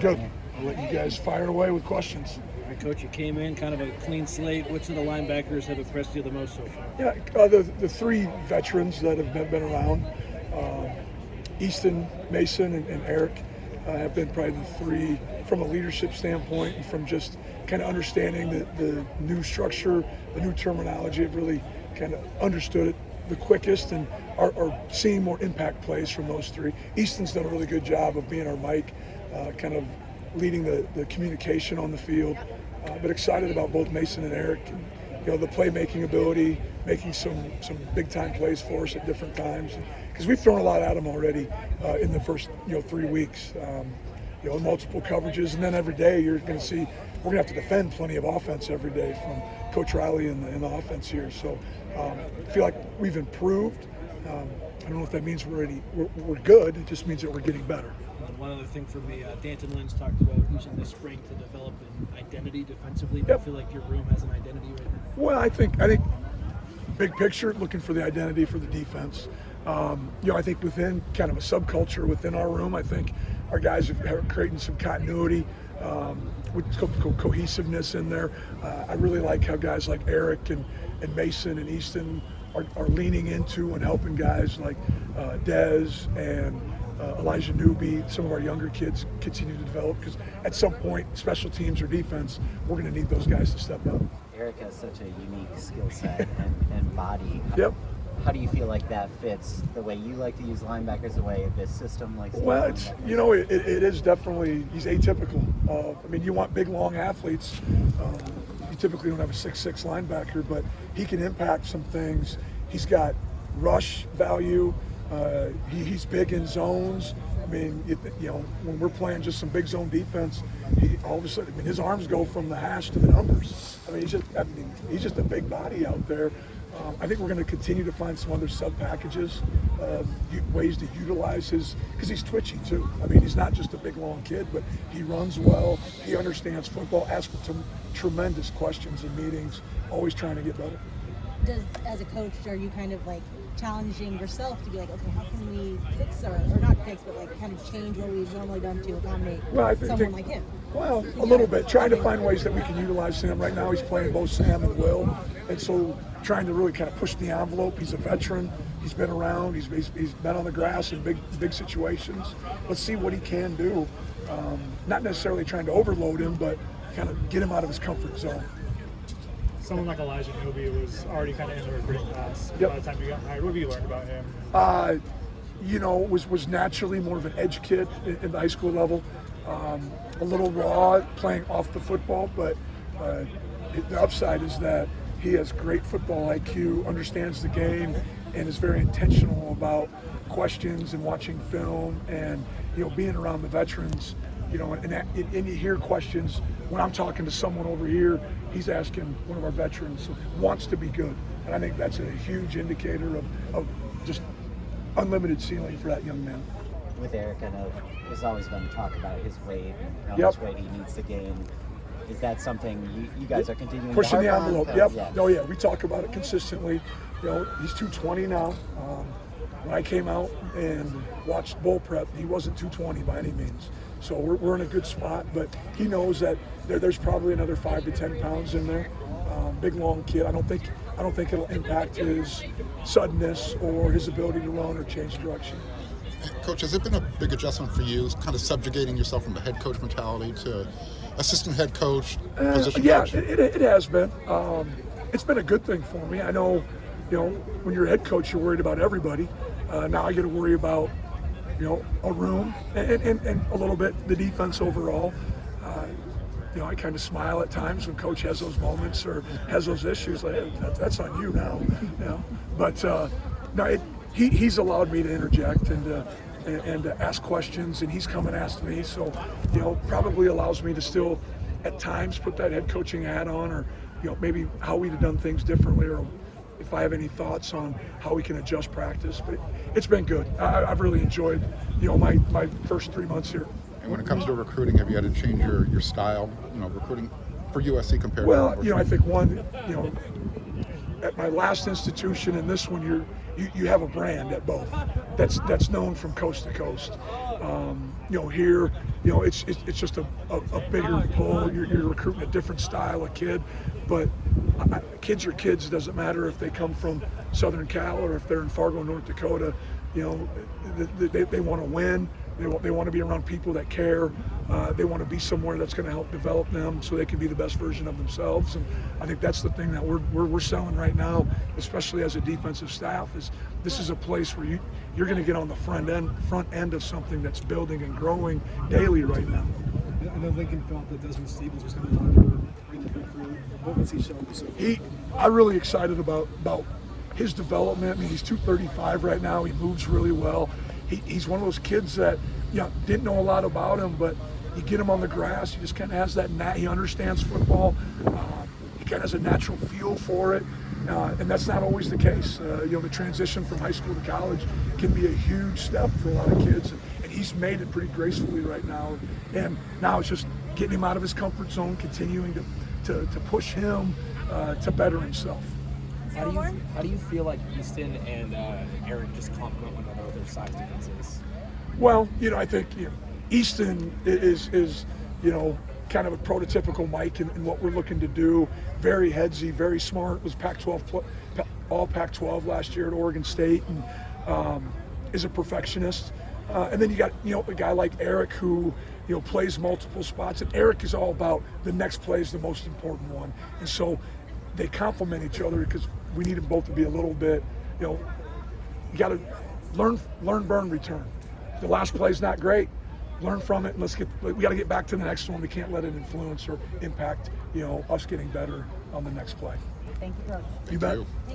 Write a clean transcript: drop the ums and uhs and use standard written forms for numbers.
Good. I'll let you guys fire away with questions. All right, Coach, you came in kind of a clean slate. Which of the linebackers have impressed you the most so far? Yeah, the three veterans that have been around, Easton, Mason, and Eric, have been probably the three from a leadership standpoint and from just kind of understanding the new structure, the new terminology. Have really kind of understood it the quickest and are seeing more impact plays from those three. Easton's done a really good job of being our mic, kind of leading the communication on the field, but excited about both Mason and Eric. And, the playmaking ability, making some big time plays for us at different times. Because we've thrown a lot at them already in the first 3 weeks. Multiple coverages, and then every day you're going to see we're going to have to defend plenty of offense every day from Coach Riley and the offense here. So I feel like we've improved. I don't know if that means we're good. It just means that we're getting better. One other thing for me, Danton Lynn's talked about using this spring to develop an identity defensively. Do you feel like your room has an identity right now? Well, I think big picture, looking for the identity for the defense. I think within kind of a subculture within our room, I think our guys are creating some continuity with cohesiveness in there. I really like how guys like Eric and Mason and Easton are leaning into and helping guys like Dez and Elijah Newby, some of our younger kids continue to develop, because at some point, special teams or defense, we're going to need those guys to step up. Eric has such a unique skill set and body. How do you feel like that fits the way you like to use linebackers, the way this system likes to use linebackers? Well, it is definitely, he's atypical. You want big, long athletes. You typically don't have a 6'6" linebacker, but he can impact some things. He's got rush value. He's big in zones. When we're playing just some big zone defense, all of a sudden, his arms go from the hash to the numbers. He's just a big body out there. I think we're going to continue to find some other sub packages, ways to utilize because he's twitchy too. He's not just a big long kid, but he runs well. He understands football. Asks some tremendous questions in meetings. Always trying to get better. As a coach, are you kind of like challenging yourself to be like, okay, how can we fix or not fix, but like kind of change what we've normally done to accommodate someone like him? Well, a little bit. Trying to find ways that we can utilize Sam. Right now he's playing both Sam and Will. And so trying to really kind of push the envelope. He's a veteran. He's been around. He's been on the grass in big situations. Let's see what he can do. Not necessarily trying to overload him, but kind of get him out of his comfort zone. Someone like Elijah Newby was already kind of in the recruiting class by the time you got hired. What have you learned about him? Was naturally more of an edge kid in the high school level. A little raw playing off the football, but the upside is that he has great football IQ, understands the game, and is very intentional about questions and watching film and being around the veterans. And you hear questions when I'm talking to someone over here. He's asking one of our veterans who wants to be good, and I think that's a huge indicator of just unlimited ceiling for that young man. With Eric, I know there's always been talk about his weight, how much weight he needs to gain. Is that something you guys are continuing pushing to the envelope? on? Yep. Yeah. Oh yeah, we talk about it consistently. He's 220 now. When I came out and watched bull prep, he wasn't 220 by any means. So we're in a good spot, but he knows that there's probably another 5 to 10 pounds in there. Big long kid. I don't think it'll impact his suddenness or his ability to run or change direction. Coach, has it been a big adjustment for you, kind of subjugating yourself from the head coach mentality to assistant head coach, position coach? Yeah, it has been. It's been a good thing for me. I know, when you're a head coach, you're worried about everybody. Now I get to worry about, a room and a little bit the defense overall. I kind of smile at times when coach has those moments or has those issues. Like, hey, that's on you now. But no, he's allowed me to interject and to ask questions, and he's come and asked me. So, probably allows me to still, at times, put that head coaching hat on, or maybe how we'd have done things differently, or if I have any thoughts on how we can adjust practice. But it's been good. I've really enjoyed, my first 3 months here. And when it comes to recruiting, have you had to change your style, recruiting for USC compared to to I think one, at my last institution and this one, you have a brand at both that's known from coast to coast. Here, it's just a bigger pull. You're recruiting a different style of kid, but kids are kids. It doesn't matter if they come from Southern Cal or if they're in Fargo, North Dakota. They want to win. They want to be around people that care. They want to be somewhere that's going to help develop them so they can be the best version of themselves. And I think that's the thing that we're selling right now, especially as a defensive staff, is this is a place where you're going to get on the front end of something that's building and growing daily right now. I know Lincoln felt that Desmond Stevens was going to bring the recruit. What was he showing so far? I'm really excited about his development. I mean, he's 235 right now. He moves really well. He's one of those kids that didn't know a lot about him, but you get him on the grass, he just kind of has that he understands football. He kind of has a natural feel for it, and that's not always the case. The transition from high school to college can be a huge step for a lot of kids, and he's made it pretty gracefully right now. And now it's just getting him out of his comfort zone, continuing to push him to better himself. How do you feel like Easton and Eric just complement one another with their size differences? Well, I think Easton is kind of a prototypical Mike in what we're looking to do. Very headsy, very smart. Was Pac-12 all Pac-12 last year at Oregon State, and is a perfectionist. And then you got a guy like Eric who plays multiple spots, and Eric is all about the next play is the most important one, and so they complement each other because we need them both to be a little bit. You got to learn, burn, return. The last play is not great. Learn from it, and we got to get back to the next one. We can't let it influence or impact us getting better on the next play. Thank you, Coach. You bet. Thank you.